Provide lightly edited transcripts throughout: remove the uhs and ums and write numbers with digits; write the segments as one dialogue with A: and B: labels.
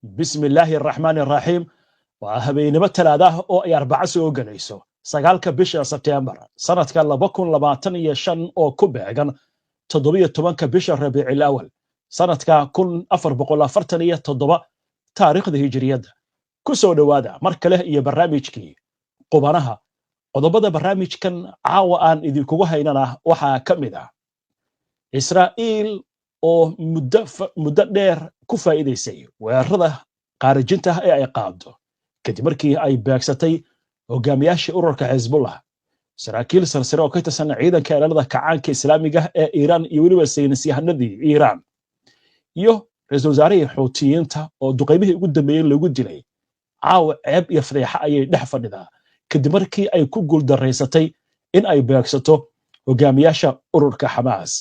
A: بسم الله الرحمن الرحيم وهبينما تلاده oo ay arbaca soo galayso sagaalka bisha September sanadka 2025 oo ku beegan 17ka bisha Rabiicul Awwal sanadka 1447 taariikhda hijriyada ku soo dhawaada mar kale iyo barnaamijkii qubanaha qodobada barnaamijkan caawa aan idinku haynana waxa kamid ah Israa'iil oo muddo dheer ku faa'iideysay weerarada qaarijinta ee ay qaado kadib markii ay beegsatay hogaamiyaasha ururka Hezbollah saraakiil sarsare oo ka tirsan ciidanka ilaalada kacaanka Islaamiga ee Iran iyo waliba saynisyahanadii Iran iyo ra'iisul wasaaraha Xuutiyiinta oo duqeymihii ugu dambeeyay lagu dilay caawa ceeb iyo fadeexa ayay dhex fadhidaa kadib markii ay ku guuldareysatay in ay beegsato hogaamiyaasha ururka Hamas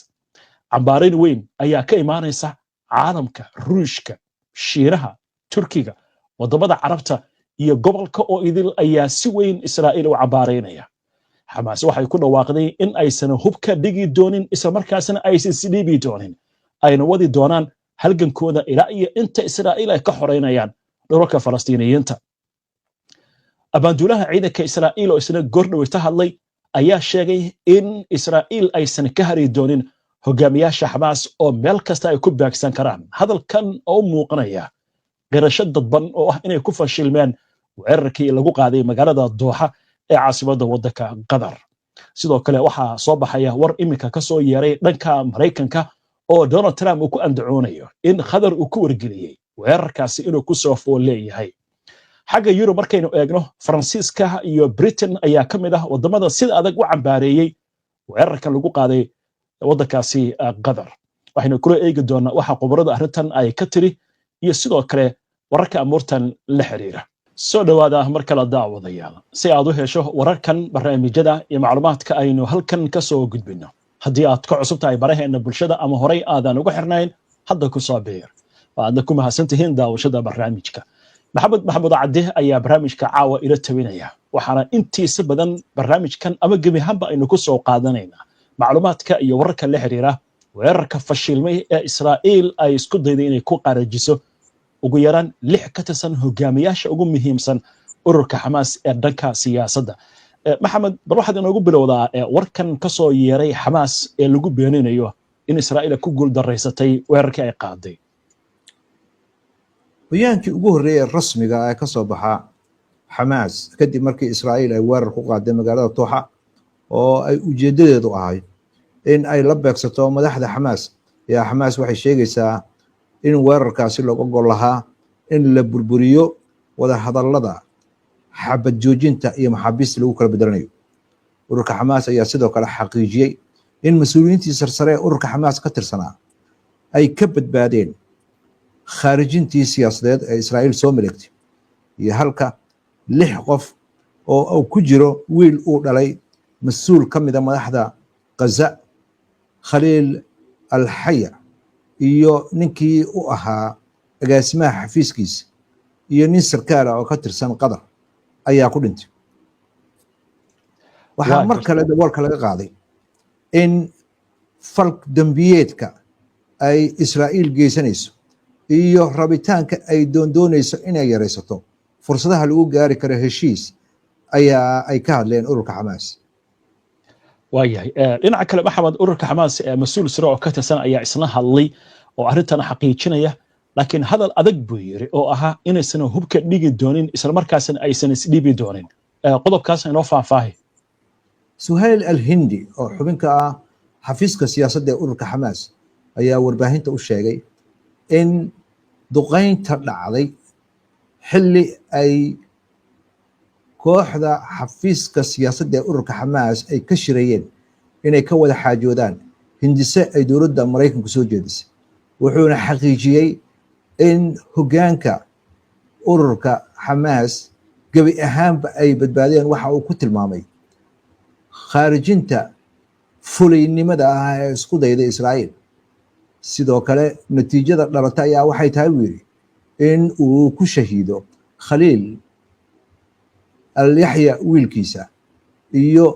A: cambaarin weyn ayaa ka imaanaysa caalamka Ruushka Shiinaha Turkiga wadamada Carabta iyo gobolka oo idil ayaa si weyn Israa'iil u cambaareynaya Hamas waxay ku dhawaaqday in aysan hubka dhigi doonin isla markaasna aysan sidhiibi doonin ayna wadi doonaan halgankooda ilaa iyo inta Israa'iil ay ka xoreynayaan dhulka Falastiiniyiinta abaanduulaha ciidanka Israa'iil oo isna gordhawta hadlay ayaa sheegay in Israa'iil aysan ka hari doonin hogaamiyaasha Hamas oo meel kasta ay ku baagsan karaan hadalkan oo muuqanaya qirasho dadban oo ah inay ku fashilmeen weerarkii lagu qaaday magaalada Dooxa ee caasimadda waddanka Qatar sidoo kale waxa soo baxaya war imika ka soo yeeray dhanka Mareykanka oo Donald Trump uu ku andacoonayo in Qatar uu ku wargeliyay weerarkaasi inuu ku soo fool leeyahay xagga Yurub markaynu eegno Faransiiska iyo Britain ayaa ka mid ah wadamada sida adag u cambaareeyay weerarkan lagu qaaday waddankaasi Qatar waxaynu kula eegi doonaa waxa khubarada arrintan ay ka tiri iyo sidoo kale wararka amuurtan la xiriira soo dhawaada mar kale daawadayaal si aad u hesho wararkan barnaamijyada iyo macluumaadka aynu halkan ka soo gudbino haddii aad ka cusub tahay baraheena bulshada ama horey aadan ugu xirnayn hadda ku soo beer waad ku mahadsantihiin daawashada barnaamijka maxamed Cabdi ayaa barnaamijka caawa ila tawinaya waxaana intiisa badan barnaamijkan ama gebi ahaanba aynu ku soo qaadanaynaa macluumaadka iyo wararka la xiriira weerarka fashilmay ee Israa'iil ay isku dayday inay ku qarajiso ugu yaraan 6 ka tirsan hogaamiyaasha ugu muhiimsan ururka Hamas ee dhanka siyaasadda maxamed bal waxaad inoogu bilowdaa warkan ka soo yeeray Hamas ee lagu beeninayo in Israa'iil ku guuldareysatay weerarkii ay qaaday
B: bayaankii ugu horeeyay rasmiga ah ka soo baxa Hamas kadib markii Israa'iil ay weerar ku qaaday magaalada Dooxa oo ay ujeedadeedu ahay in ay la beegsato madaxda Hamas yaa Hamas waxay sheegaysaa in weerarkaasi looga gol lahaa in la burburiyo wada hadallada xabad joojinta iyo maxaabiista lagu kala bedelanayo ururka Hamas ayaa sidoo kale xaqiijiyay in mas'uuliyiintii sarsare ee ururka Hamas ka tirsanaa ay ka badbaadeen khaarijintii siyaasadeed ee Israa'iil soo miligtay iyo halka 6 qof oo ku jiro wiil uu dhalay مسؤول كميدا مدحدا غزة خليل الحية iyo ninkii u ahaa agaasimaha xafiiskiisa iyo nin sarkaal oo ka tirsan Qatar ayaa ku dhintay waxa mar kale daboolka laga qaaday in falk dambiyeedka ay Israa'iil geysanayso iyo rabitaanka ay doonayso inay yareysato fursadaha lagu gaari karo heshiis ayaa ay ka hadleen ururka Hamas
A: waayahay dhinaca kale maxamed ururka Hamas ee mas'uul sare oo ka tirsan ayaa isna hadlay oo arrintan xaqiijinaya laakiin hadal adag buu yiri oo ahaa inaysan hubka dhigi doonin isla markaasna aysan isdhiibi doonin qodobkaas inoo faahfaahay
B: Suhail al-Hindi oo xubinka ah xafiiska siyaasadda ee ururka Hamas ayaa warbaahinta u sheegay in duqeynta dhacday xilli ay kooxda xafiiska siyaasadda ee ururka Hamas ay ka shirayeen inay ka wada xaajoodaan hindise ay dowladda Mareykanku soo jeedisay wuxuuna xaqiijiyay in hoggaanka ururka Hamas gabi ahaanba ay badbaadeen waxa uu ku tilmaamay khaarijinta fuliynimada ah ee isku dayday Israa'iil sidoo kale natiijada dhalatay ayaa waxay tahay wiiri in uu ku shahiido Khaliil al-Yahya wiilkiisa iyo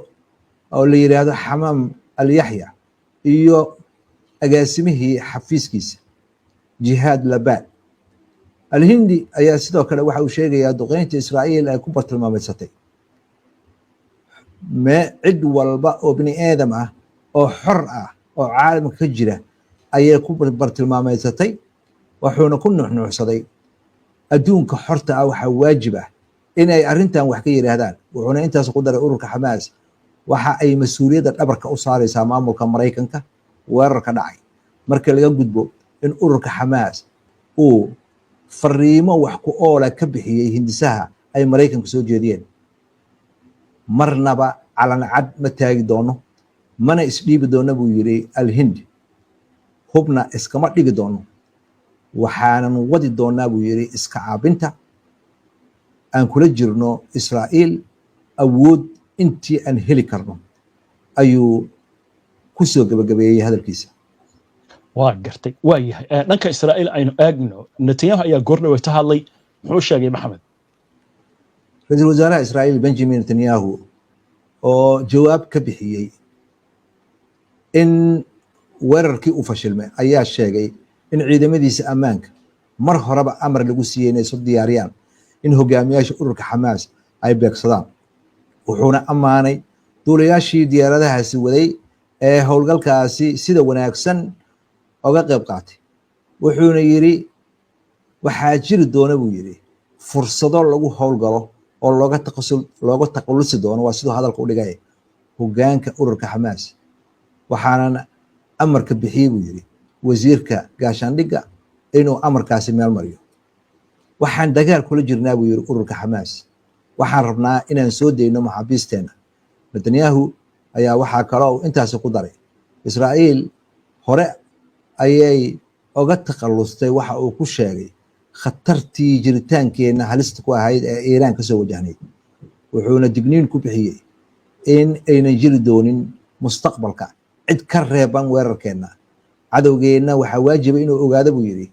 B: oo la yiraahdo Hamam al-Yahya iyo agaasimihii xafiiskiisa Jihad Labad alhindi ayaa sidoo kale waxa uu sheegayaa duqeynta israa'iil ay ku bartilmaameedsatay cid walba oo bini aadam ah oo xor ah oo caalamka ka jira ayay ku bartilmaameedsatay, wuxuuna ku nuuxnuuxsaday adduunka xorta ah waxaa waajib ah inay arrintan wax ka yidhaahdaan. wuxuuna intaas ku daray ururka xamaas waxa ay mas-uuliyadda dhabarka u saaraysaa maamulka Maraykanka weerarka dhacay, marka laga gudbo in ururka xamaas uu fariimo wax ku oola ka bixiyey hindisaha ay Maraykanku soo jeediyeen. marnaba calan cad ma taagi doono, mana isdhiibi doono buu yidhi alhindi, hubna iskama dhigi doono, waxaanan wadi doonaa buu yidhi iska caabinta aan kula jirno Israa'iil awood intii aan heli karno, ayuu ku soo gabagabeeyey hadalkiisa.
A: waa gartay, waa yahay dhanka Israa'iil aynu eegno. Netanyahu ayaa goordhowe ka hadlay, muxuu sheegay maxamed?
B: ra-iisul wasaaraha Israa'iil Benjamin Netanyahu oo jawaab ka bixiyey in weerarkii uu fashilmay ayaa sheegay in ciidamadiisa ammaanka mar horeba amar lagu siiyey inay soo diyaariyaan in hogaamiyaasha ururka xamaas ay beegsadaan. wuxuuna ammaanay duulayaashii diyaaradahaasi waday ee howlgalkaasi sida wanaagsan oga qayb qaatay. wuxuuna yidhi waxaa jiri doona buu yidhi fursado lagu howlgalo oo looga taqalusi doono, waa siduu hadalka u dhigay hogaanka ururka xamaas. waxaanan amarka bixiyey buu yidhi wasiirka gaashaandhigga inuu amarkaasi meel mariyo. waxaan dagaal kula jirnaa buu yidhi ururka xamaas, waxaan rabnaa inaan soo dayno maxaabiisteena. Netanyahu ayaa waxaa kaloo intaasi ku daray Israa'iil hore ayay oga taqalustay waxa uu ku sheegay khatartii jiritaankeenna halista ku ahayd ee Iiraan ka soo wajahnayd. wuxuuna digniin ku bixiyey in aynan jiri doonin mustaqbalka cid ka reeban weerarkeenna. cadowgeenna waxaa waajiba inuu ogaado buu yidhi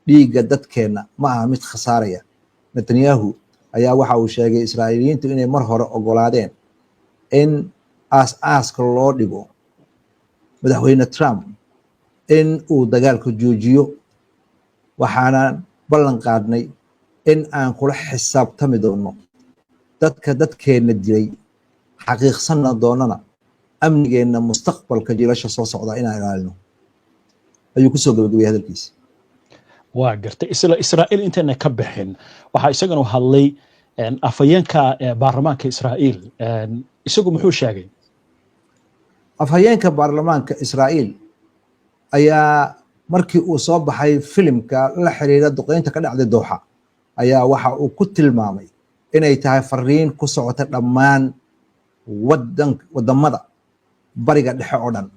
B: dhiigga dadkeenna ma aha mid khasaaraya. Netanyahu ayaa waxa uu sheegay Israa'iiliyiintu inay mar hore ogolaadeen in aas-aaska loo dhigo madaxweyne Trump in uu dagaalka joojiyo. waxaanan ballan qaadnay in aan kula xisaabtami doono dadkeenna dilay, xaqiiqsanna doonana amnigeenna mustaqbalka jiilasha soo socda inaan ilaalino, ayuu ku soo gabagabiyey hadalkiisa.
A: waa gartay. isla Israa'iil intayna ka bixin waxaa isagana hadlay afhayeenka baarlamaanka Israa'iil. isagu muxuu sheegay?
B: afhayeenka baarlamaanka Israa'iil ayaa markii uu soo baxay filimka la xiriira duqeynta ka dhacday Dooxa ayaa waxa uu ku tilmaamay inay tahay fariin ku socota dhammaan wadamada bariga dhexe oo dhan.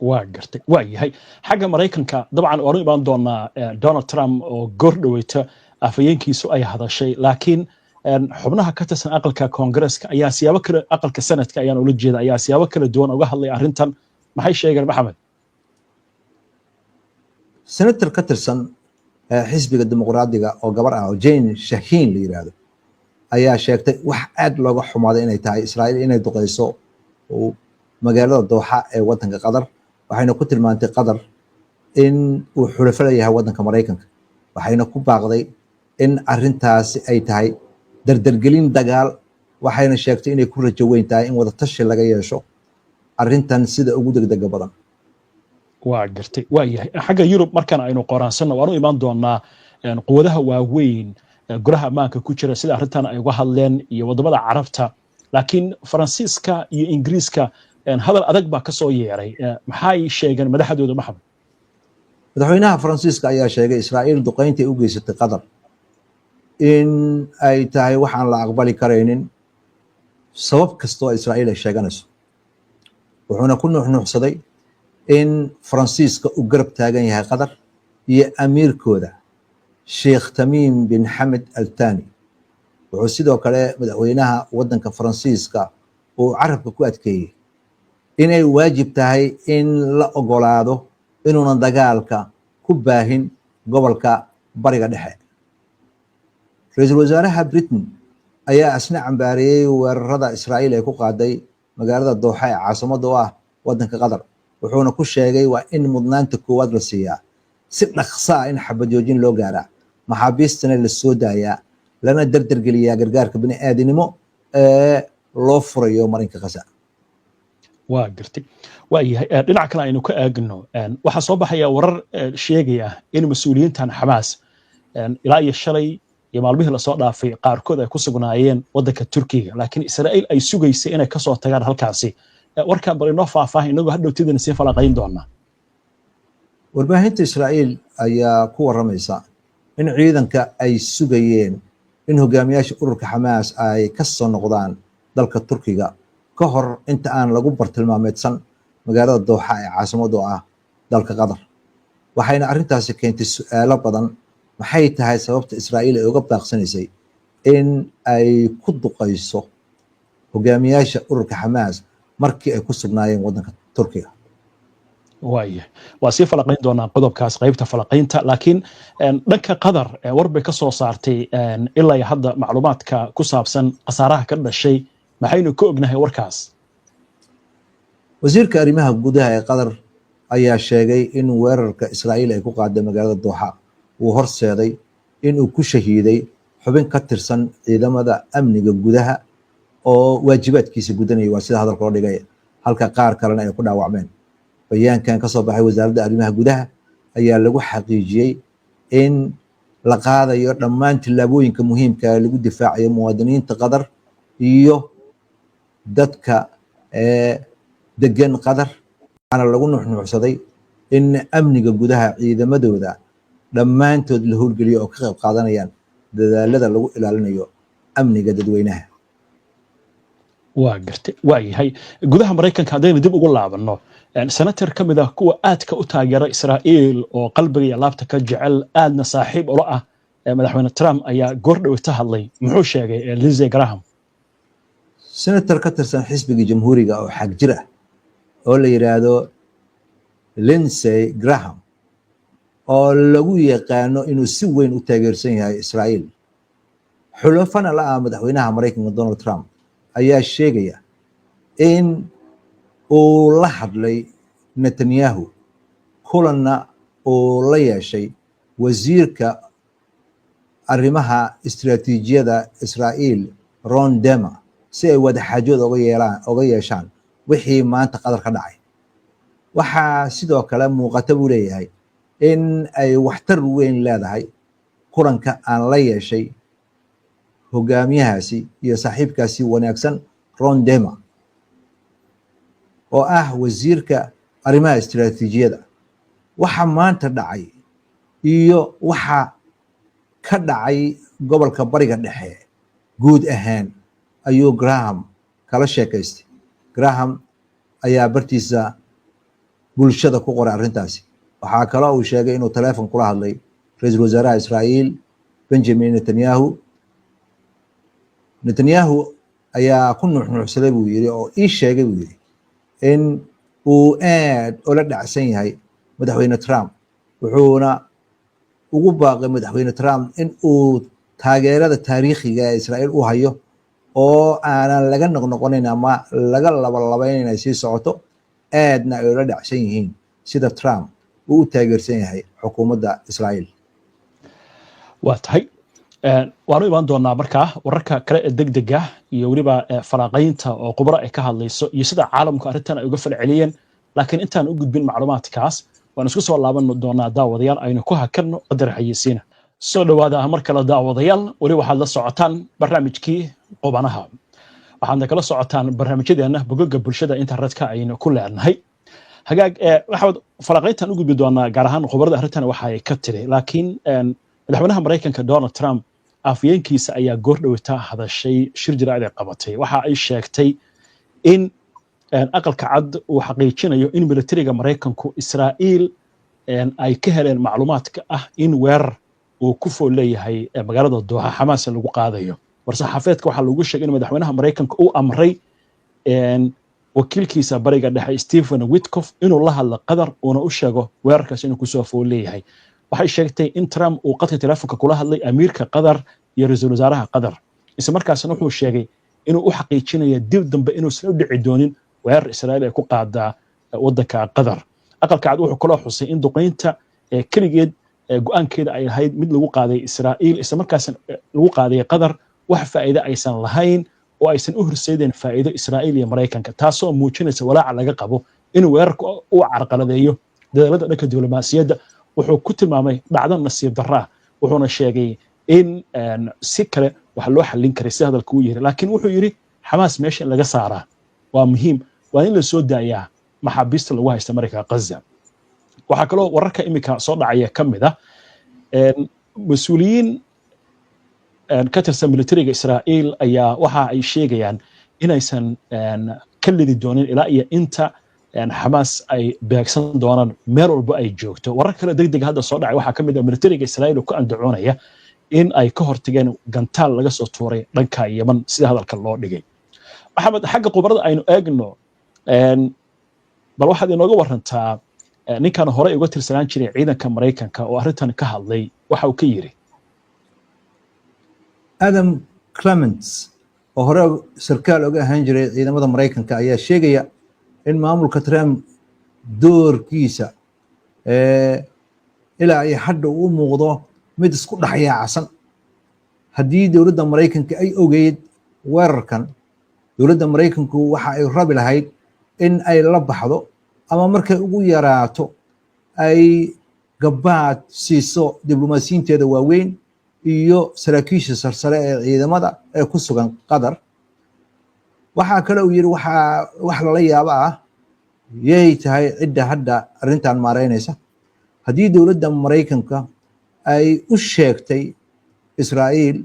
A: waa gartay, waa yahay. xagga Maraykanka dabcan waanu imaan doonaa Donald Trump oo goordhoweyta afhayeenkiisu ay hadashay, laakiin xubnaha ka tirsan aqalka Koongareeska ayaa siyaabo kale, aqalka sanadka ayaan ula jeeda, ayaa siyaabo kala duwan uga hadlay arrintan. maxay sheegeen maxamed?
B: senator ka tirsan xisbiga dimuqraadiga oo gabar ah oo Jane Shaheen la yiraahdo ayaa sheegtay wax aad looga xumaaday inay tahay Israa'iil inay duqeyso magaalada Dooxa ee wadanka Qatar. waxayna ku tilmaantay Qatar in uu xulafo la yahay wadanka Maraykanka. waxayna ku baaqday in arrintaasi ay tahay dardargelin dagaal. waxayna sheegtay inay ku rajo weyn tahay in wada tashi laga yeesho arrintan sida ugu degdega badan.
A: waa gartay, waa yahay. xagga Yurub markaan aynu qoraansanno waanu imaan doonaa quwadaha waaweyn golaha ammaanka ku jira sida arrintan ay uga hadleen iyo wadamada Carabta, laakiin Faransiiska iyo Ingiriiska hadal adag baa ka soo yeeray. maxay sheegeen madaxdooda maxamed?
B: madaxweynaha Faransiiska ayaa sheegay Israa'iil duqeynta ay u geysatay Qatar in ay tahay waxaan la aqbali karaynin sabab kastoo Israa'iil ay sheeganayso. wuxuuna ku nuuxnuuxsaday in Faransiiska uu garab taagan yahay Qatar iyo amiirkooda Sheikh Tamim bin Hamad Al Thani. wuxuu sidoo kale madaxweynaha wadanka Faransiiska uu carabka ku adkeeyey inay waajib tahay in la ogolaado inuunan dagaalka ku baahin gobolka bariga dhexe. ra-iisul wasaaraha Britain ayaa asna cambaareeyey weerarada Israa'iil ay ku qaaday magaalada Dooxa ee caasimada u ah wadanka Qatar. wuxuuna ku sheegay waa in mudnaanta koowaad la siiyaa si dhaqso ah in xabad joojin loo gaaraa maxaabiistana la soo daayaa lana dardargeliyaa gargaarka bini'aadanimo ee loo furayo marinka Gaza.
A: waa gartay waa yahay dhinaca kale aynu ka eegno waxaa soo baxaya warar sheegaya in mas'uuliyiintan Xamaas ilaa iyo shalay iyo maalmihii la soo dhaafay qaarkood ay ku sugnaayeen waddanka Turkiga laakiin Israa'iil ay sugaysay inay ka soo tagaan halkaasi warkan bal inoo faahfaahin inagu hadhowtidana sii falaqayn doonaa.
B: warbaahinta Israa'iil ayaa ku waramaysa in ciidanka ay sugayeen in hogaamiyaasha ururka Xamaas ay ka soo noqdaan dalka Turkiga ka hor inta aan lagu bartilmaameedsan magaalada Dooxa ee caasimadda ah dalka Qatar. waxayna arrintaasi keentay su'aalo badan. maxay tahay sababta Israa'iil ay uga baaqsanaysay in ay ku duqayso hogaamiyaasha ururka Xamaas markii ay ku sugnaayeen waddanka Turkiga?
A: waa sii falaqayn doonaa qodobkaas qaybta falaqaynta laakiin dhanka Qatar warbay ka soo saartay ilaa hadda macluumaadka ku saabsan khasaaraha ka dhashay maxaynu ka ognahay warkaas.
B: wasiirka arrimaha gudaha ee Qatar ayaa sheegay in weerarka Israa'iil ay ku qaaday magaalada Dooxa uu horseeday in uu ku shahiiday xubin ka tirsan ciidamada amniga gudaha oo waajibaadkiisa gudanayay waa sida hadalka loo dhigay halka qaar kalena ay ku dhaawacmeen. bayaankan ka soo baxay wasaaradda arrimaha gudaha ayaa lagu xaqiijiyey in la qaadayo dhammaan tillaabooyinka muhiimka ah lagu difaacayo muwaadiniinta Qatar iyo dadka degan Qatar. waxaana lagu nuuxnuuxsaday in amniga gudaha ciidamadooda dhammaantood la howlgeliyo oo ka qayb qaadanayaan dadaalada lagu ilaalinayo amniga dadweynaha.
A: waa gartay waa yahay gudaha Mareykanka haddaynu dib ugu laabanno senator ka mid ah kuwa aadka u taageera Israa'iil oo qalbiga iyo laabta ka jecel aadna saaxiib ula ah madaxweyne Trump ayaa goordhow ka hadlay. muxuu sheegay Lindsey Graham?
B: senator ka tirsan xisbiga jamhuuriga oo xag jir ah oo la yiraahdo Lindsey Graham oo lagu yaqaano inuu si weyn u taageersan yahay Israa'iil xulafana la ah madaxweynaha Mareykanka Donald Trump ayaa sheegaya in uu la hadlay Netanyahu kulanna uu la yeeshay wasiirka arrimaha istiraatiijiyada Israa'iil Ron Dermer si ay wada xaajood uga yeeshaan wixii maanta Qatar ka dhacay. waxaa sidoo kale muuqata buu leeyahay in ay waxtar weyn leedahay kulanka aan la yeeshay hogaamiyahaasi iyo saaxiibkaasi wanaagsan Ron Dermer oo ah wasiirka arrimaha istiraatiijiyada. waxa maanta dhacay iyo waxa ka dhacay gobolka bariga dhexe guud ahaan ayuu Graham kala sheekaystay. Graham ayaa bartiisa bulshada ku qoray arrintaasi. waxaa kaloo uu sheegay inuu teleefon kula hadlay ra'iisul wasaaraha Israa'iil Benjamin Netanyahu ayaa ku nuuxnuuxsaday buu yiri oo ii sheegay buu yiri in uu aad ula dhacsan yahay madaxweyne Trump. wuxuuna ugu baaqay madaxweyne Trump in uu taageerada taariikhiga ee Israa'iil u hayo oo aanan laga noqonayn ama laga labalabeynayn inay sii socoto aadna ay ula dhacsan yihiin sida Trump uu u taageersan yahay xukuumadda Israa'iil.
A: waa tahay waanu imaan doonaa markaa wararka kale ee degdega iyo weliba falaaqaynta oo khubaro ay ka hadlayso iyo sida caalamku arrintan ay uga falceliyeen. laakiin intaan u gudbin macluumaadkaas waan isku soo laaban doonaa daawadayaal aynu ku hakanno qadar xayeysiina. soo dhawaada mar kale daawadayaal weli waxaad la socotaan barnaamijkii qubanaha. waxaadna kala socotaan barnaamijyadeena bogagga bulshada internetka aynu ku leenahay. hagaag waxaad falaqayntan u gudbi doonaa gaar ahaan khubarada arrintan waxa ay ka tiri laakiin madaxweynaha Mareykanka Donald Trump afyeenkiisa ayaa goordhowta hadashay shir jiraa'id ay qabatay. waxa ay sheegtay in aqalka cad uu xaqiijinayo in militariga Mareykanku Israa'iil ay ka heleen macluumaadka ah in weerar uu ku fool leeyahay magaalada Dooxa Xamaas lagu qaadayo. war-saxaafeedka waxaa lagu sheegay in madaxweynaha Mareykanka uu amray wakiilkiisa bariga dhexe Stephen Witkoff inuu la hadlo Qatar una u sheego weerarkaas inuu ku soo fool leeyahay. waxay sheegtay in Trump uu qadka telefoonka kula hadlay amiirka Qatar iyo ra'iisul wasaaraha Qatar. isla markaasna wuxuu sheegay inuu u xaqiijinayo dib dambe inuusan u dhici doonin weerar Israa'iil ay ku qaadaa waddanka Qatar. aqalka cad wuxuu kula xusay in duqeynta keligeed go'aankeeda ay ahayd mid lagu qaaday Israa'iil isla markaasna lagu qaaday Qatar wax faa'iido aysan lahayn oo aysan u horseedeen faa'iido Israa'iil iyo Mareykanka taasoo muujinaysa walaaca laga qabo in weerarku uu carqaladeeyo dadaalada dhanka diblomaasiyadda wuxuu ku tilmaamay dhacdo nasiib darro ah wuxuuna sheegay in si kale wax loo xallin karay si hadalku uu yiri laakiin wuxuu yiri Xamaas meesha in laga saaraa waa muhiim waa in la soo daayaa maxaabiista lagu haysta marka Gaza waxa kale oo wararka imika soo dhacaya kamid ah mas'uuliyiin ka tirsan militariga Israa'iil ayaa waxa ay sheegayaan inaysan ka lidi doonin ilaa iyo inta Xamaas ay beegsan doonaan meel walba ay joogto warar kale degdeg hadda soo dhacay waxa kamid ah militariga Israa'iil oo ku andacoonaya in ay ka hortageen gantaal laga soo tuuray dhanka Yemen sida hadalka loo dhigay maxamed xagga qubarada aynu eegno bal waxaad inooga warantaa ninkan hore uga tirsanaan jiray ciidanka Mareykanka oo arrintan ka hadlay waxa uu ka yiri
B: Adam Clements oo hore sarkaal uga ahaan jiray ciidamada Mareykanka ayaa sheegaya in maamulka Trump doorkiisa ilaa ay hadda u muuqdo mid isku dhaxyaacsan haddii dowladda Mareykanka ay ogeyd weerarkan dowladda Mareykanku waxa ay rabi lahayd in ay la baxdo ama markay ugu yaraato ay gabaad siiso diblomaasiyiinteeda waaweyn iyo saraakiisha sarsare ee ciidamada ee ku sugan Qatar waxa kale uu yiri wax la yaabo ah yey tahay cidda hadda arrintan maareynaysa haddii dowladda Mareykanka ay u sheegtay Israa'iil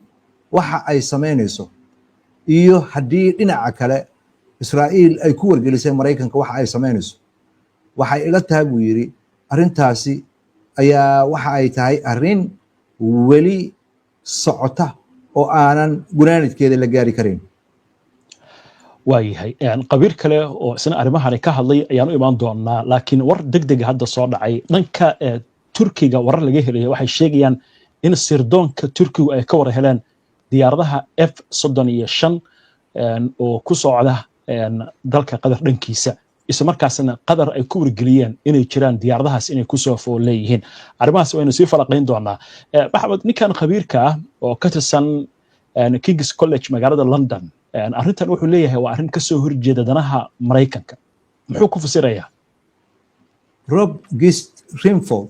B: waxa ay sameynayso iyo haddii dhinaca kale Israa'iil ay ku wargelisay Mareykanka waxa ay sameynayso waxay ila tahay buu yiri arrintaasi ayaa waxa ay tahay arrin weli socota oo aanan gunaanidkeeda la gaari karin
A: waayahay qabiir kale oo isna arrimahan ka hadlay ayaan u imaan doonaa laakiin war degdeg hadda soo dhacay dhanka Turkiga warar laga helay waxay sheegayaan in sirdoonka Turkigu ay ka war heleen diyaaradaha F-35 oo ku socda dalka Qatar dhankiisa isla markaasna Qatar ay ku wargeliyeen inay jiraan diyaaradahaas inay ku soo fooleeyeen arrimahaas waynu sii falaqayn doonaa maxamed ninkan khabiirka ah oo ka tirsan King's College magaalada London arrintan wuxuu leeyahay waa arrin ka soo horjeeda danaha Mareykanka muxuu ku fasirayaa
B: Rob Rimford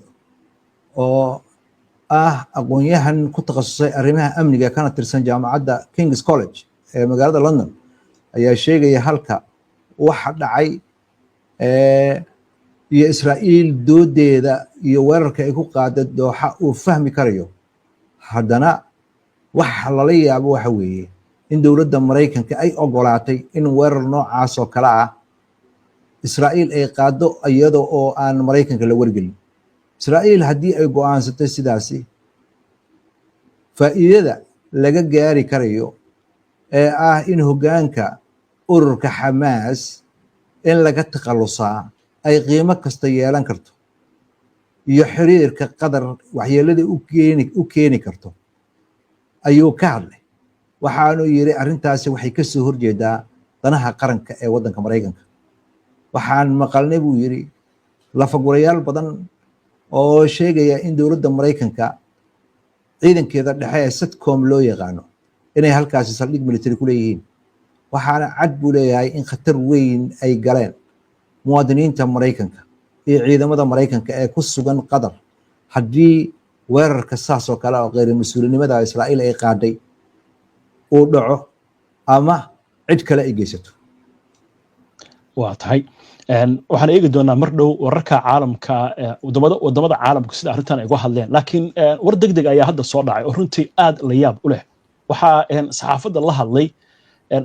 B: oo aqoonyahan ku takhasusay arrimaha amniga kana tirsan jaamacadda King's College ee magaalada London ayaa sheegaya halka waxa dhacay iyo Israa'iil doodeeda iyo weerarka ay ku qaaday Dooxa uu fahmi karayo haddana waxa la yaabo waxa weeye in dowladda Mareykanka ay ogolaatay in weerar noocaas oo kala ah Israa'iil ay qaado iyadoo oo aan Mareykanka la wargelin Israa'iil haddii ay go'aansatay sidaasi faa'iidada laga gaari karayo ee in hoggaanka ururka Xamaas in laga takhalusaa ay qiimo kasta yeelan karto iyo xiriirka Qatar waxyeelada u keeni karto ayuu ka hadlay waxaanu yiri arrintaasi waxay ka soo horjeedaa danaha qaranka ee waddanka Mareykanka waxaan maqalnay buu yiri lafagurayaal badan oo sheegaya in dowladda Mareykanka ciidankeeda dhexe ee SATCOM loo yaqaano inay halkaasi saldhig military ku leeyihiin waxaana cad buu leeyahay in khatar weyn ay galeen muwaadiniinta Mareykanka iyo ciidamada Mareykanka ee ku sugan Qatar haddii weerarka saas oo kale oo qeyr mas'uulinimada Israa'iil ay qaaday uu dhaco ama cid kale ay geysato
A: waa tahay waxaan eegi doonaa mar dhow wararka caalamka wadamada caalamka sida arrintan ay uga hadleen laakiin war degdeg ayaa hadda soo dhacay oo runtii aad la yaab u leh waxaa saxaafadda la hadlay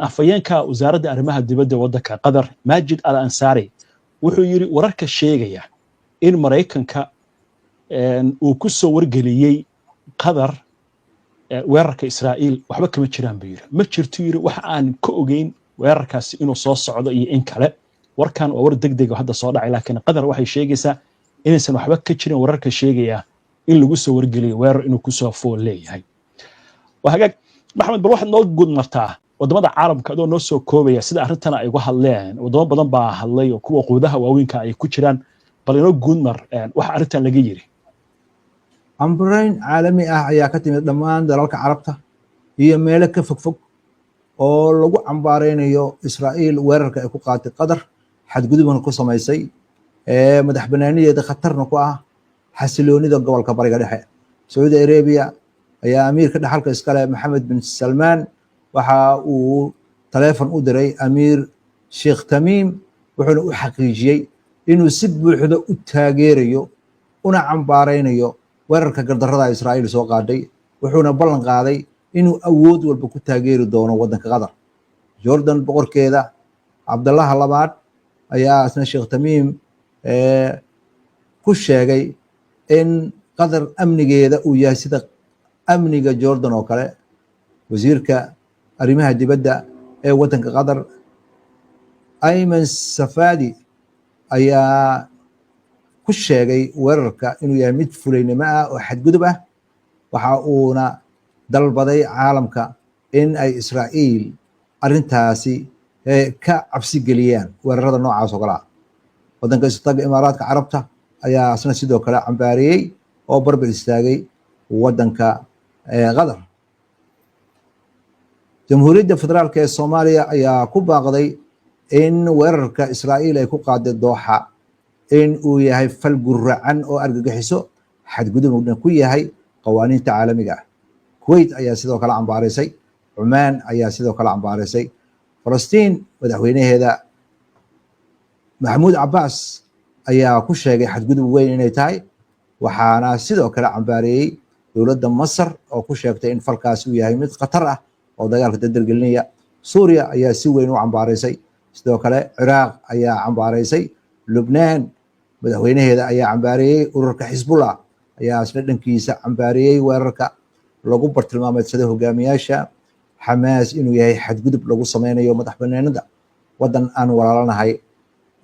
A: afayeenka wasaaradda arrimaha dibadda waddanka Qatar Majid Al-Ansari wuxuu yiri wararka sheegaya in Mareykanka uu ku soo wargeliyay Qatar weerarka Israa'iil waxba kama jiraan buu yiri ma jirto yiri wax aan ka ogeyn weerarkaasi inuu soo socdo iyo in kale warkan waa war degdeg hadda soo dhacay laakiin Qatar waxay sheegaysaa inaysan waxba ka jirin wararka sheegaya in lagu soo wargeliyo weerar inuu ku soo fool leeyahay وهاجاك محمد بروح نوجد مرتاح wadamada caalamka adoo noo soo koobaya sida arrintan ay uga hadleen wadamo badan baa hadlay oo kuwa quudaha waaweynka ay ku jiraan bal inoo guud mar waxa arrintan laga yiri
B: cambareyn caalami ah ayaa ka timid dhammaan dalalka carabta iyo meelo ka fogfog oo lagu cambaareynayo Israa'iil weerarka ay ku qaatay Qatar xadgudubna ku samaysay madax bannaanideeda khatarna ku ah xasiloonida gobolka bariga dhexe. Saudi Arabia ayaa amiirka dhaxalka iskale Maxamed bin Salmaan waxa uu taleefon u diray amiir Sheikh Tamim wuxuuna u xaqiijiyey inuu si buuxda u taageerayo una cambaareynayo weerarka gardarrada Israa'iil soo qaaday, wuxuuna ballan qaaday inuu awood walba ku taageeri doono waddanka Qatar. Jordan boqorkeeda Cabdallaha labaad ayaa isna Sheikh Tamim ku sheegay in Qatar amnigeeda uu yahay sida amniga Jordan oo kale. Wasiirka arrimaha dibadda ee waddanka Qatar Ayman Safadi ayaa ku sheegay weerarka inuu yahay mid fulaynimo ah oo xadgudub ah. Waxa uuna dalbaday caalamka in ay Israa'iil arrintaasi ka cabsi geliyaan weerarada noocaas oo kale ah. Waddanka Istaga Imaaraadka Carabta ayaa isna sidoo kale cambaariyey oo barbar istaagay waddanka Qatar. Jamhuuriyadda Federaalka ee Soomaaliya ayaa ku baaqday in weerarka Israa'iil ay ku qaaday Dooxa in uu yahay fal guracan oo argagixiso xadgudubna ku yahay qawaaniinta caalamiga ah. Kuwait ayaa sidoo kale cambaaraysay, Cumaan ayaa sidoo kale cambaaraysay. Falastiin madaxweynaheeda Maxamuud Cabbaas ayaa ku sheegay xadgudub weyn inay tahay, waxaana sidoo kale cambaariyey dowladda Masar oo ku sheegtay in falkaasi uu yahay mid khatar ah oo dagaalka dardargelinaya. Suuriya ayaa si weyn u cambaaraysay, sidoo kale Ciraaq ayaa cambaaraysay. Lubnaan madaxweynaheeda ayaa cambaariyey. Ururka Xisbullah ayaa isna dhankiisa cambaariyey weerarka lagu bartilmaameedsaday hogaamiyaasha Xamaas inuu yahay xadgudub lagu sameynayo madax bannaanida waddan aan walaalanahay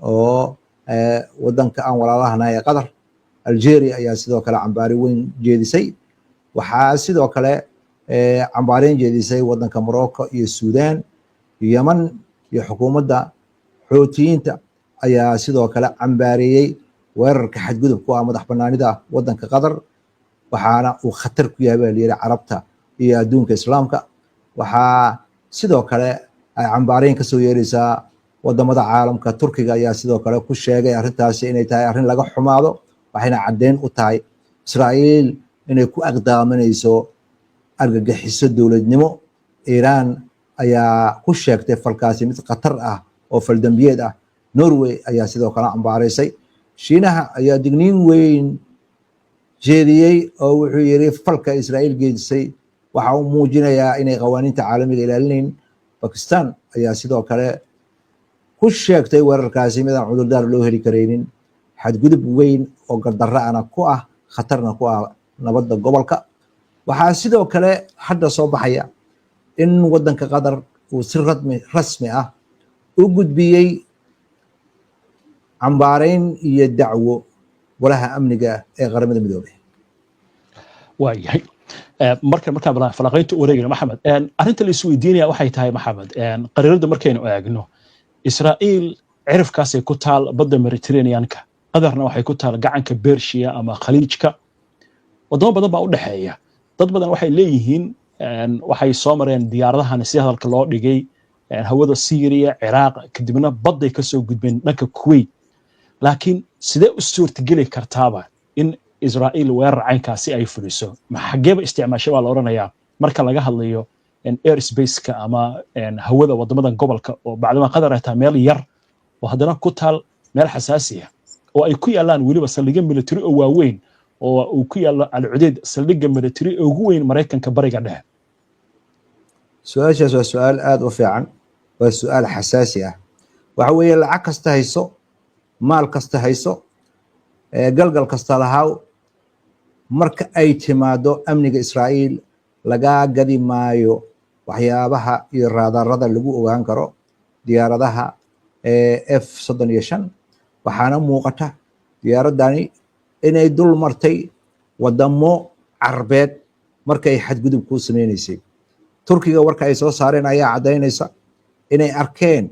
B: oo waddanka aan walaalahanahay ee Qatar. Algeria ayaa sidoo kale cambaari weyn jeedisay. Waxaa sidoo kale cambaareyn jeedisay waddanka Morocco iyo Suudaan. Yemen iyo xukuumadda Xuutiyiinta ayaa sidoo kale cambaariyey weerarka xadgudub ku ah madax bannaanida waddanka Qatar, waxaana uu khatar ku yahay baa la yidhi carabta iyo adduunka islaamka. Waxaa sidoo kale ay cambaareyn kasoo yeeraysaa wadamada caalamka. Turkiga ayaa sidoo kale ku sheegay arrintaasi inay tahay arrin laga xumaado, waxayna caddeyn u tahay Israa'iil inay ku aqdaamanayso argagixiso dowladnimo. Iiraan ayaa ku sheegtay falkaasi mid khatar ah oo faldambiyeed ah. Norway ayaa sidoo kale cambaaraysay. Shiinaha ayaa digniin weyn jeediyey oo wuxuu yiri falka Israa'iil geedisay waxa uu muujinayaa inay qawaaniinta caalamiga ilaalinayn. Pakistan ayaa sidoo kale ku sheegtay weerarkaasi mid aan cudurdaar loo heli karaynin, xadgudub weyn oo gardarro ana ku ah, khatarna ku ah nabadda gobolka. Waxaa sidoo kale hadda soo baxaya in waddanka Qatar uu si rasmi ah u gudbiyey cambaareyn iyo dacwo golaha amniga ee qaramada midoobay.
A: waayahay markaan falanqaynta u wareegayno Maxamed, arrinta la isweydiinaya waxay tahay Maxamed, qariirada markaynu eegno Israa'iil cirifkaasay ku taal badda Mediterranean-ka, Qatarna waxay ku taal gacanka Bershiya ama Khaliijka. wadamo badan baa u dhaxeeya. dad badan waxay leeyihiin waxay soo mareen diyaaradahan si hadalka loo dhigay hawada Syria, Ciraaq, kadibna badday ka soo gudbeen dhanka Kuwait. laakiin sidee u suurtageli kartaaba in Israa'iil weerar caynkaasi ay fuliso? xageeba isticmaashay waa la oranayaa marka laga hadlayo airspace-ka ama hawada wadamadan gobolka oo bacdama Qatar ay tahay meel yar oo haddana ku taal meel xasaasi ah oo ay ku yaalaan weliba saldhigyo military oo waaweyn oo uu ku yaalo Al-Udeyd, saldhigga military ugu weyn Mareykanka bariga dhexe.
B: su-aashaas waa su-aal aad u fiican, waa su-aal xasaasi ah. waxa weeye lacag kasta hayso, maal kasta hayso, galgal kasta lahaw, marka ay timaado amniga Israa'iil laga gadi maayo waxyaabaha iyo raadarada lagu ogaan karo diyaaradaha F-35. waxaana muuqata diyaaradani inay dul martay wadamo carbeed markay xadgudub ku sameynaysay. Turkiga warka ay soo saareen ayaa cadaynaysa inay arkeen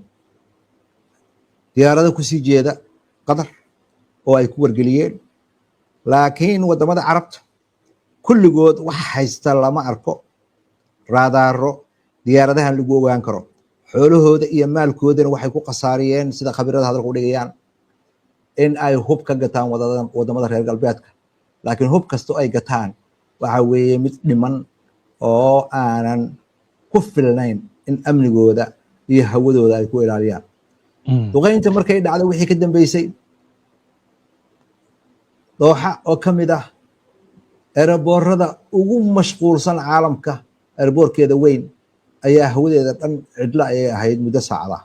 B: diyaarado ku sii jeeda Qatar oo ay ku wargeliyeen. laakiin wadamada carabta kulligood wax haysta lama arko raadaaro diyaaradahan lagu ogaan karo xoolahooda iyo maalkoodana waxay ku khasaariyeen sida khabiirada hadalka u dhigayaan in ay hub ka gataan wadamada reer galbeedka laakiin hub kastoo ay gataan waxa weeye mid dhiman oo aanan ku filnayn in amnigooda iyo hawadooda ay ku ilaaliyaan duqeynta markay dhacdo wixii ka dambeysay dooxa oo ka mid ah eeraboorada ugu mashquulsan caalamka eeraboorkeeda weyn ayaa hawadeeda dhan cidlo ayay ahayd muddo saacada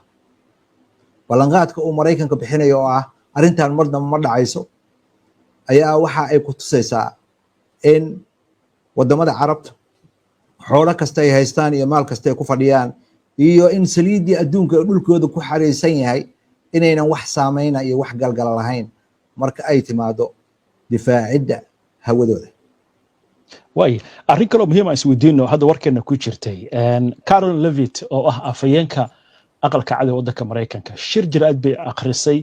B: ballanqaadka uu maraykanka bixinayo oo ah arrintan marnaba ma dhacayso ayaa waxa ay ku tusaysaa in wadamada carabta xoolo kasta ay haystaan iyo maal kasta ay ku fadhiyaan iyo in saliidii adduunka dhulkooda ku xariisan yahay inaynan wax saameyna iyo wax galgala lahayn marka ay timaado difaacidda hawadooda
A: waay arrin kaloo muhiim ah isweydiino hadda warkeena ku jirtay Carol Levitt oo ah afayeenka aqalka cad ee waddanka Mareykanka shir jiraad bay akhrisay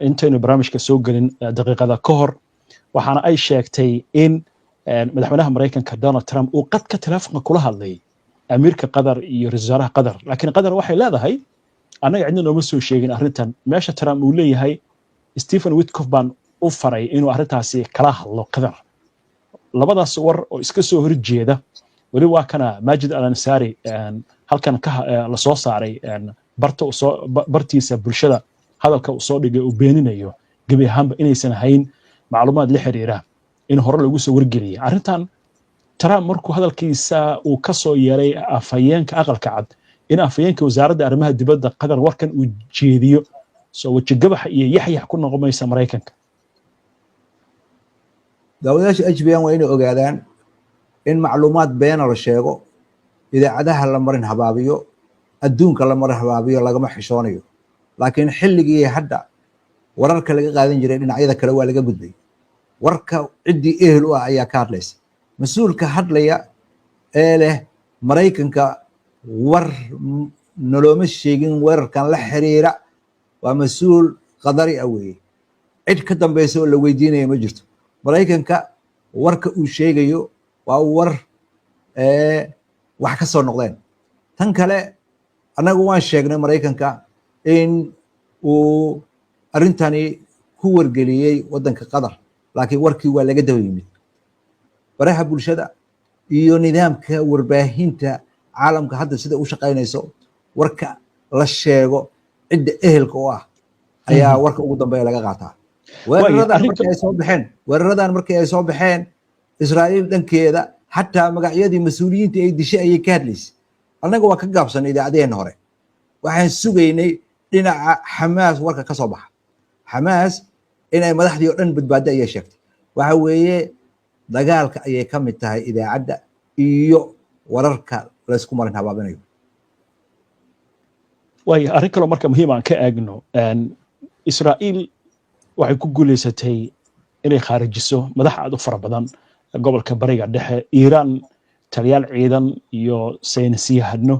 A: intaynu barnaamijka soo gelin daqiiqada ka hor waxaana ay sheegtay in madaxweynaha Mareykanka Donald Trump uu qadka telefoonka kula hadlay amiirka Qatar iyo ra'iisul wasaaraha Qatar laakiin Qatar waxay leedahay anaga cidna nooma soo sheegin arrintan meesha Trump uu leeyahay Stephen Witkoff baan u faray inuu arrintaasi kala hadlo Qatar labadaas war oo iska soo horjeeda wali waa kana Majid Al-Ansari halkan ka la soo saaray bartiisa bulshada hadalka uu soo dhigay uu beeninayo gabi ahaanba inaysan hayn macluumaad la xiriira in hore lagu soo wargeliyay arrintan Trump markuu hadalkiisa uu ka soo yeeray afayeenka aqalka cad in afayeenka wasaaradda arrimaha dibadda Qatar warkan uu jeediyo soo wajigabax iyo yaxyax ku noqomaysa Mareykanka
B: dawladaha HBN waa inay ogaadaan in macluumaad been la sheego idaacadaha la marin habaabiyo adduunka la marin habaabiyo lagama xishoonayo laakiin xilligii hadda wararka laga qaadan jiray dhinacyada kale waa laga gudbay warka cidii ehel u ah ayaa ka hadlaysa mas'uulka hadlaya ee leh Mareykanka war noloma sheegin weerarkan la xiriira waa mas'uul qadari ah weeye cid ka dambaysa oo la weydiinayo ma jirto Mareykanka warka uu sheegayo waa war wax ka soo noqdeen tan kale anagu waan sheegnay Mareykanka in uu arrintani ku wargeliyay wadanka Qatar laakiin warkii waa laga daba yimid baraha bulshada iyo nidaamka warbaahinta caalamka hadda sida uu shaqeynayso warka la sheego cidda ehelka oo ah ayaa warka ugu dambeeya laga qaataa weeraradan markii ay soo baxeen Israa'iil dhankeeda hatta magacyadii mas'uuliyiinta ay dishay ayay ka hadlaysay anaga waa ka gaabsanay idaacadeen hore waxaan sugaynay dhinaca Xamaas warka ka soo baxa Xamaas inay madaxdii oo dhan badbaado ayay sheegtay waxa weeye dagaalka ayay ka mid tahay idaacadda iyo wararka la isku marin habaabinayo
A: way arrin kale marka muhiim aan ka eegno Israa'iil waxay ku guuleysatay inay kharijiso madax aad u fara badan gobolka bariga dhexe Iiraan taliyaal ciidan iyo saynisyahanno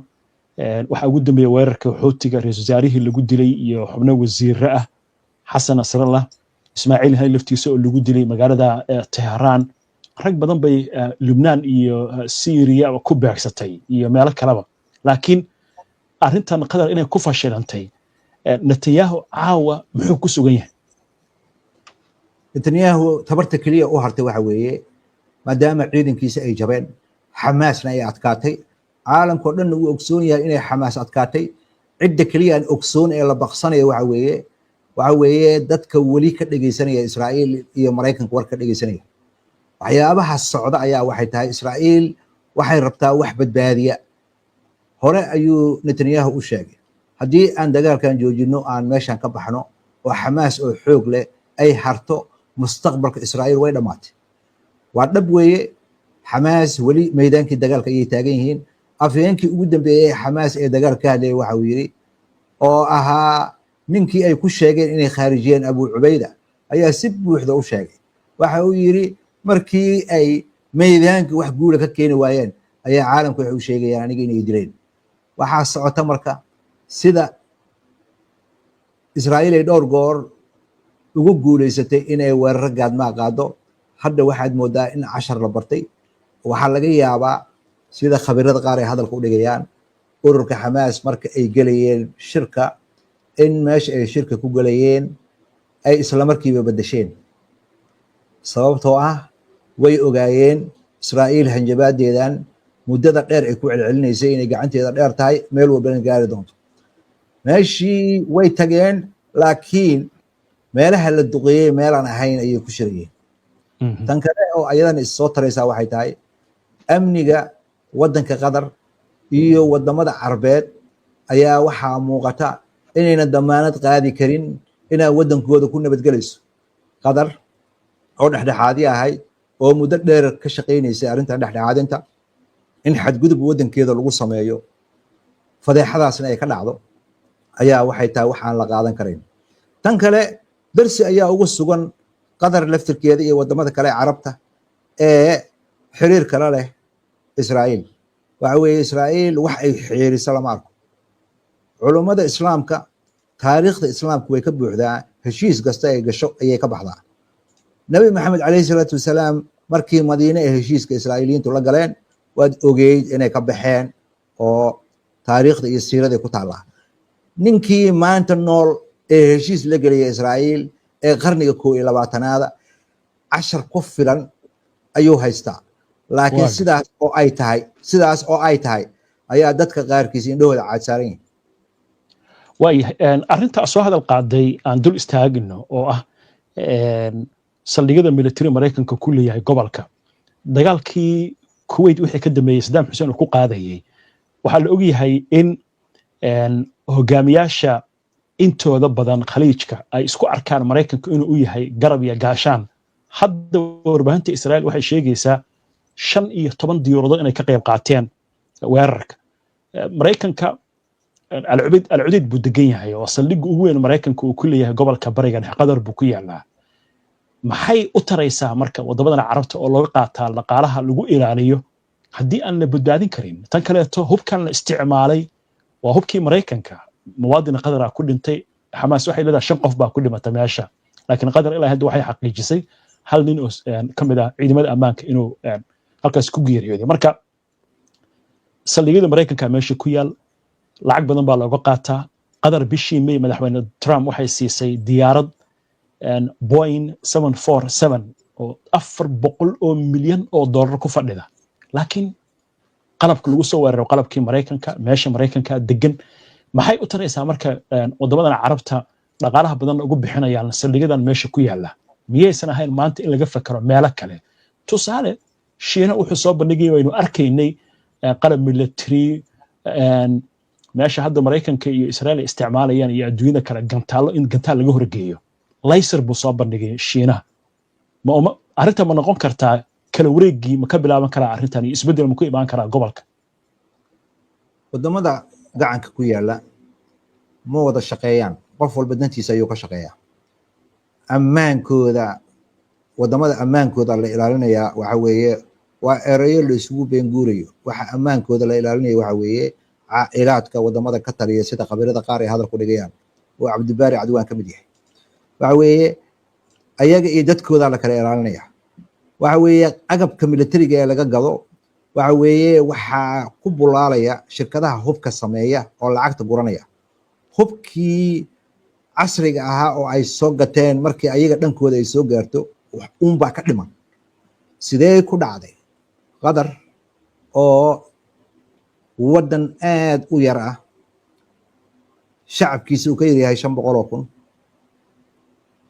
A: waxa ugu dambeeyay weerarka Xuutiga ra'iisul wasaarihii lagu dilay iyo xubno wasiir ah Xasan Nasrallah Ismaaciil Haniyeh laftiisa oo lagu dilay magaalada Tehran rag badan bay Lubnaan iyo Syria ku baagsatay iyo meelo kaleba laakiin arrintan Qatar inay ku fashilantay Netanyahu caawa muxuu ku sugan yahay
B: Netanyahu tabarta kaliya u hartay waxa weeye maadaama ciidankiisa ay jabeen Xamaasna ay adkaatay caalamka oo dhan uu ogsoon yahay inay Xamaas adkaatay cidda kaliya aan ogsoon ee la baqsanayo waxa weeye dadka wali ka dhageysanaya Israa'iil iyo Mareykanka war ka dhageysanaya waxyaabaha socda ayaa waxay tahay Israa'iil waxay rabtaa wax badbaadiya hore ayuu Netanyahu u sheegay haddii aan dagaalkan joojino aan meeshan ka baxno oo Xamaas oo xoog leh ay harto mustaqbalka Israa'iil way dhamaatay waa dhab weeye Xamaas wali meydaankii dagaalka ayay taagan yihiin afyeenkii ugu dambeeyay Xamaas ee dagaalka hadlay waxa uu yiri oo ahaa ninkii ay ku sheegeen inay khaarijiyeen Abu Ubayda ayaa si buuxda u sheegay waxa uu yiri markii ay meydaankii wax guul ka keeni waayeen ayaa caalamku waxay u sheegayaan aniga inay dileen waxa socota marka sida Israa'iil ay dhowr goor ugu guuleysatay inay weerar gaadma qaado hadda waxaad moodaa in cashar la bartay. waxaa laga yaabaa sida khabirada qaar ay hadalka u dhigayaan ururka xamaas marka ay gelayeen shirka in meesha ay shirka ku gelayeen ay isla markiiba bedesheen, sababtoo ah way ogaayeen Israa'iil hanjabaadeedan muddada dheer ay ku celcelinaysay inay gacanteeda dheer tahay meel walbana gaari doonto. meeshii way tageen, laakiin meelaha la duqeeyey meelaan ahayn ayay ku shirayeen. tan kale oo ayadana is soo taraysaa waxay tahay amniga waddanka Qatar iyo wadamada Carbeed ayaa waxaa muuqata inayna damaanad qaadi karin inay waddankooda ku nabadgelayso. Qatar oo dhexdhexaadi ahay oo muddo dheer ka shaqaynaysay arrintan dhexdhexaadinta in xadgudub waddankeeda lagu sameeyo, fadeexadaasna ay ka dhacdo, ayaa waxay tahay waxaan la qaadan karayn. tan kale darsi ayaa ugu sugan Qatar laftirkeeda iyo wadamada kale Carabta ee xiriir kala leh Israa'iil. waxa weeye Israa'iil wax ay xiriirisa lama arko. culummada islaamka taariikhda islaamku way ka buuxdaa, heshiis kasta ay gasho ayay ka baxdaa. nabi maxamed calayhi salaatu wasalaam markii madiine ee heshiiska israa'iiliyiintu la galeen waad ogeyd inay ka baxeen oo taariikhda iyo siirada ku taallaa. ninkii maanta nool ee heshiis la gelaya Israa'iil ee qarniga 21aad cashar ku filan ayuu haystaa. laakiin sidaas oo ay tahay ayaa dadka qaarkiis indhahooda caadsaaran yihiin.
A: waayahay arrinta soo hadal qaaday aan dul istaagino oo ah saldhigyada military Mareykanka ku leeyahay gobolka. dagaalkii Kuwait wixii ka dambeeyay Saddam Hussein uu ku qaadayay waxaa la ogyahay in hogaamiyaasha intooda badan khaliijka ay isku arkaan Mareykanka inuu u yahay garab iyo gaashaan. hadda warbaahinta Israa'iil waxay sheegaysaa 15 diyaaradood inay ka qayb qaateen weerarka. Mareykanka al-Udeyd buu degan yahay oo saldhigga ugu weyn Mareykanka uu ku leeyahay gobolka bariga dhexe Qatar buu ku yaalaa. maxay u taraysaa marka wadamada Carabta oo looga qaataa dhaqaalaha lagu ilaaliyo haddii aan la badbaadin karin? tan kaleeto hubkan la isticmaalay waa hubkii Mareykanka. muwaadin Qatar ku dhintay, Xamaas waxay leedahay 5 qof baa ku dhimatay meesha, laakiin Qatar ilaa hadda waxay xaqiijisay hal nin oo kamid ah ciidamada ammaanka inuu halkaas ku geeriyooday. marka saldhigyada Mareykanka meesha ku yaal lacag badan baa looga qaataa. Qatar bishii May madaxweyne Trump waxay siisay diyaarad Boeing 747 oo 400 milyan oo dollar ku fadhida, laakiin qalabka lagu soo weeraro qalabkii Mareykanka meesha Mareykanka degan. maxay u taraysaa marka wadamadan Carabta dhaqaalaha badan ugu bixinayaan saldhigyadan meesha ku yaala? miyaysan ahayn maanta in laga fakaro meelo kale? tusaale Shiina wuxuu soo bandhigay waynu arkaynay qalab military meesha hadda Mareykanka iyo Israa'iil isticmaalayaan iyo adduunyada kale gantaalo in gantaal laga horgeeyo. laser buu soo bandhigay Shiina. arrinta ma noqon kartaa kala wareegii ma ka bilaaban karaa arrintan iyo isbedel ma ku imaan karaa gobolka?
B: wadamada gacanka ku yaala ma wada shaqeeyaan, qof walba dantiisa ayuu ka shaqeeyaa. ammaankooda wadamada ammaankooda la ilaalinayaa waxa weeye waa erayo la isugu beenguurayo. waxa ammaankooda la ilaalinaya waxa weeye caa'ilaadka wadamada ka taliya sida khabirada qaar ay hadal ku dhigayaan oo Cabdibaari Cadwaan ka mid yahay. waxa weeye ayaga iyo dadkooda la kala ilaalinaya. waxa weeye agabka militariga ee laga gado waxa weeye waxaa ku bulaalaya shirkadaha hubka sameeya oo lacagta guranaya. hubkii casriga ahaa oo ay soo gateen markii ayaga dhankooda ay soo gaarto baa ka dhiman. sidee ku dhacday Qatar oo waddan aad u yar ah, shacabkiisa uu ka yaryahay 500,000,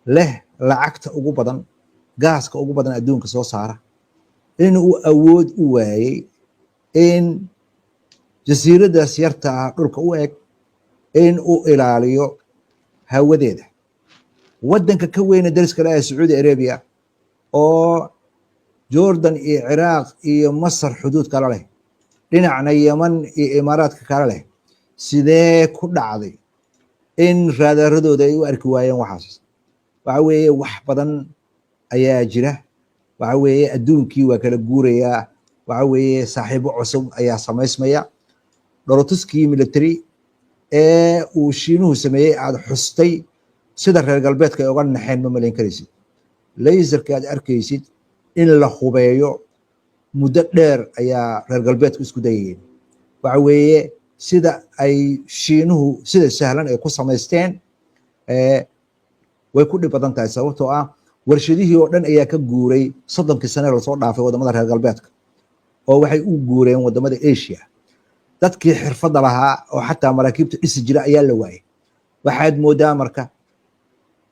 B: leh lacagta ugu badan, gaaska ugu badan adduunka soo saara, in uu awood u waayay in jasiiradaas yarta ah dhulka u eg in uu ilaaliyo hawadeeda? waddanka ka weyna dariska leh ee Sacuudi Arabia oo Jordan iyo Ciraaq iyo Masar xuduud kala leh, dhinacna Yemen iyo Imaaraadka kala leh, sidee ku dhacday in raadaradooda ay u arki waayeen waxaas? waxa weeye wax badan ayaa jira. waxa weeye adduunkii waa kala guurayaa. waxa weeye saaxiibo cusub ayaa samaysmaya. dhoolotuskii military ee uu Shiinuhu sameeyey aad xustay sida reer galbeedka ay uga naxeen ma malayn karaysid. laserka aad arkaysid in la hubeeyo muddo dheer ayaa reer galbeedku isku dayayeen. waxa weeye sida ay shiinuhu sida sahlan ay ku samaysteen way ku dhib badan tahay, sababtoo ah warshadihii oo dhan ayaa ka guuray 30 sano lasoo dhaafay wadamada reer galbeedka, oo waxay u guureen wadamada Asia. dadkii xirfadda lahaa oo xataa maraakiibta dhisi jira ayaa la waayay. waxaad moodaa marka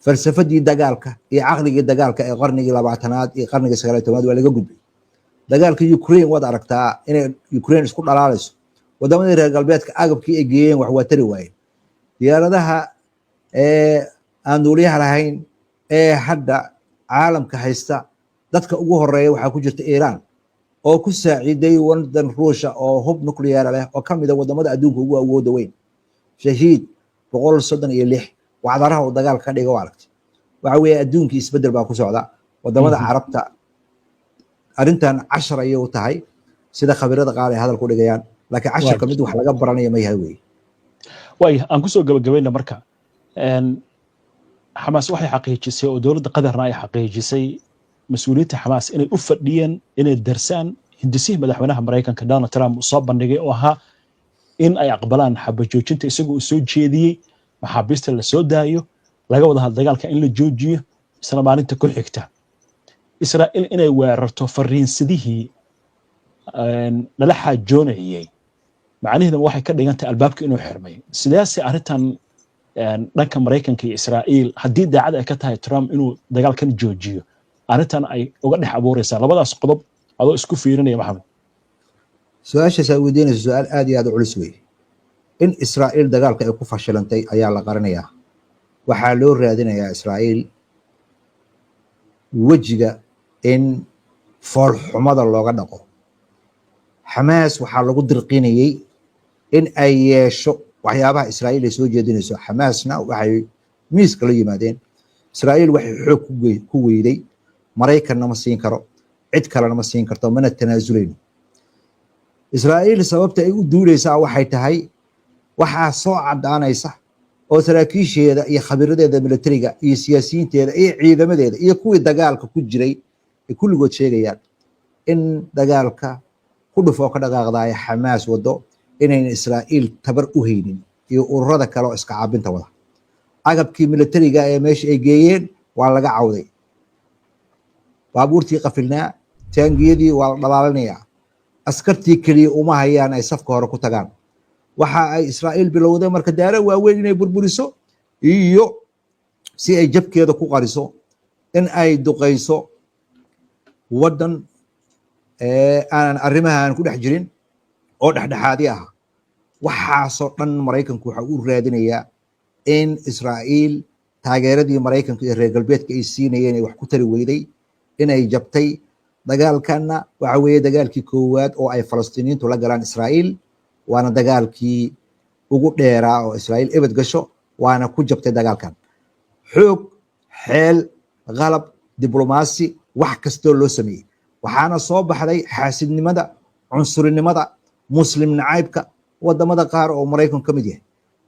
B: falsafadii dagaalka iyo caqligii dagaalka ee qarnigii 20aad iyo qarnigii 19aad waa laga gudbay. dagaalka Ukraine waad aragtaa inay Ukraine isku dhalaalayso. wadamada reer galbeedka agabkii ay geeyeen wax waa tari waayeen. diyaaradaha aan duuliyaha lahayn ee hadda caalamka haysta dadka ugu horeeya waxaa ku jirta Iran, oo ku saaciiday wadan Ruushya oo hub nuclear leh oo kamid ah wadamada adduunka ugu awooda weyn. shahiid 136 wacdaraha oo dagaalka ka dhiga aragtay. waxa weeye adduunka isbedel baa ku socda. wadamada carabta arintan 10 ayay u tahay sida khabiirada qaar ay hadal ku dhigayaan, laakiin 10 kamid wax laga baranayo ma yahay weey.
A: way aan ku soo gabagabayna marka Hamas waxay xaqiijisay oo dawladda qadarna ay xaqiijisay mas'uuliyadda Hamas inay u fadhiyeen inay darsaan hindisihii madaxweynaha Mareykanka Donald Trump soo bandhigay oo ahaa in ay aqbalaan xabajoojinta isagoo u soo jeediyay maxaabiista la soo daayo laga wada hadal dagaalka in la joojiyo isla maalinta ku xigta. Israa'iil inay weerarto fariinsidihii lala xaajoonayay macnaheedu waxay ka dhigantay albaabka inuu xirmay. sidaas arintan dhanka Mareykanka iyo Israa'iil haddii daacad ay ka tahay Trump inuu dagaalkan joojiyo arintan ay uga dhex abuuraysaa labadaas qodob adoo isku fiirinaya Maxamed.
B: su-aashaas ay weydiinayso su-aal aad iyo aad u culus weeye. in Israa'iil dagaalka ay ku fashilantay ayaa la qarinayaa. waxaa loo raadinayaa Israa'iil wejiga in fool xumada looga dhaqo. Hamas waxaa lagu dirqinayay in ay yeesho waxyaabaha Israa'iil ay soo jeedinayso. Hamasna waxay miiska la yimaadeen. Israa'iil waxay xoog ku weyday, Mareykanna ma siin karo, cid kalena ma siin karto, mana tanaasuleyno. Israa'iil sababta ay u duuleysaa waxay tahay waxaa soo cadaanaysa oo saraakiisheeda iyo khabiiradeeda militariga iyo siyaasiyiinteeda iyo ciidamadeeda iyo kuwii dagaalka ku jiray ay kulligood sheegayaan in dagaalka ku dhufo ka dhaqaaqdaaya Hamas wado inayna Israa'iil tabar u haynin iyo ururada kale oo iska caabinta wada. agabkii militariga ee meesha ay geeyeen waa laga cawday. baabuurtii qafilnaa taangiyadii waa la dhalaalinayaa. askartii kaliya uma hayaan ay safka hore ku tagaan. waxa ay Israa'iil bilowday marka daara waaweyn inay burburiso iyo si ay jabkeeda ku qariso in ay duqeyso wadan aan arrimahan ku dhex jirin oo dhexdhexaadi ah. waxaasoo dhan Mareykanku waxa uu raadinayaa in Israa'iil taageeradii Mareykanka iyo reer galbeedka ay siinayeen ay wax ku tari weyday, inay jabtay. dagaalkana waxa weeye dagaalkii koowaad oo ay Falastiiniintu la galaan Israa'iil, waana dagaalkii ugu dheeraa oo Israa'iil ebed gasho, waana ku jabtay dagaalkan. xoog, xeel, qalab, diblomaasi, wax kastoo loo sameeyey. waxaana soo baxday xaasidnimada, cunsurinimada, muslim nacaybka wadamada qaar oo Mareykanku ka mid yahay.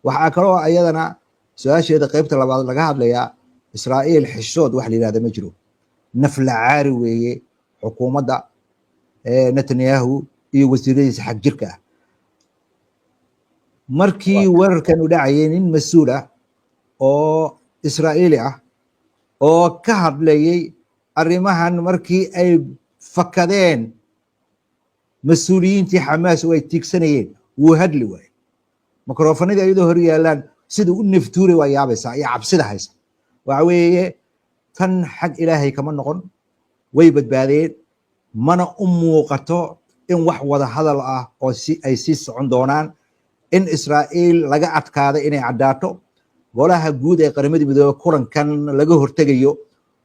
B: waxaa kaloo ayadana su-aasheeda qaybta labaad laga hadlayaa Israa'iil xishood wax la yiraahdo ma jiro. nafla caari weeye xukuumadda Netanyahu iyo wasiiradiisa xag jirka ah. markii weerarkan u dhacayay nin mas'uul ah oo Israa'iili ah oo ka hadlayay arrimahan markii ay fakadeen mas'uuliyiintii Hamas oo ay tiigsanayeen wuu hadli waayay. mikrofoonada ayadoo hor yaalaan sidii u naftuuray waa yaabaysaa iyo cabsida haysa. waxa weeye tan xag Ilaahay kama noqon, way badbaadeen, mana u muuqato in wax wada hadal ah oo ay sii socon doonaan. in Israa'iil laga adkaaday inay cadaato. golaha guud ee qaramada midoobay kulankan laga hortegayo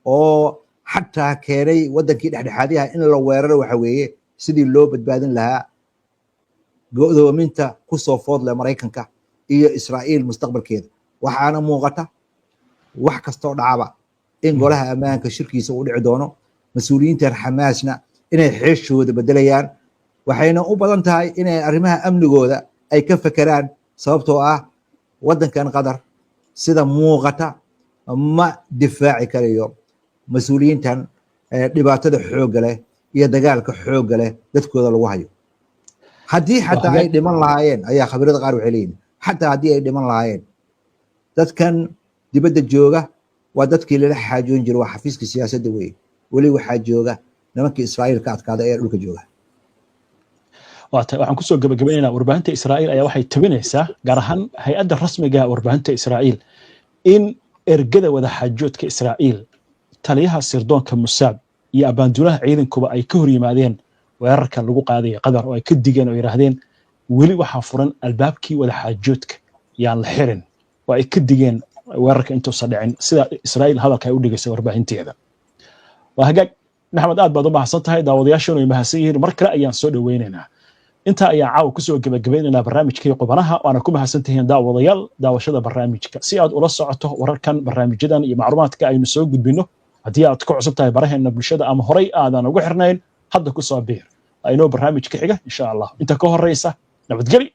B: oo xataa keenay wadankii dhexdhexaadiyaha in la weeraro waxa weeye sidii loo badbaadin lahaa go'doominta ku soo foodle Mareykanka iyo Israa'iil mustaqbalkeeda. waxaana muuqata wax kastoo dhacaba in golaha ammaanka shirkiisa uu dhici doono. mas'uuliyiinta Hamasna inay xeeshooda bedelayaan, waxayna u badan tahay inay arrimaha amnigooda ay ka fakaraan, sababtoo ah wadankan Qatar sida muuqata ma difaaci karayo mas'uuliyiintan dhibaatada xoogga leh iyo dagaalka xoogga leh dadkooda lagu hayo haddii xataa ay dhiman lahaayeen ayaa khabiirada qaar waxay leeyihin xataa haddii ay dhiman lahaayeen dadkan dibadda jooga waa dadkii lala xaajoon jiray waa xafiiska siyaasadda weeye weli waxaa jooga nimankii Israa'iil ka adkaada ee dhulka jooga
A: waxaan kusoo gabagabaynaynaa warbaahinta Israa'iil ayaa waxay tabinaysaa gaar ahaan hay-adda rasmiga ah warbaahinta Israa'iil in ergada wada xaajoodka Israa'iil taliyaha sirdoonka Mossad iyo abaanduulaha ciidankuba ay ka hor yimaadeen weerarka lagu qaaday Qatar oo ay ka digeen oo yiraahdeen weli waxaa furan albaabkii wada xaajoodka yaan la xirin oo ay ka digeen weerarka intuusan dhicin sida Israa'iil hadalka ay u dhigaysay warbaahinteeda waa hagaag Maxamed aad baad u mahadsan tahay daawadayaashana way mahadsan yihiin mar kale ayaan soo dhaweynaynaa inta ayaa caawa kusoo gabagabaynaynaa barnaamijkii qubanaha waana ku mahadsan tihiin daawadayaal daawashada barnaamijka si aad ula socoto wararkan barnaamijyadan iyo macluumaadka aynu soo gudbino haddii aad ku cusub tahay baraheena bulshada ama horay aadan ugu xirnayn hadda ku soo biir aynoo barnaamijka xiga insha Allah inta ka horeysa nabadgelyo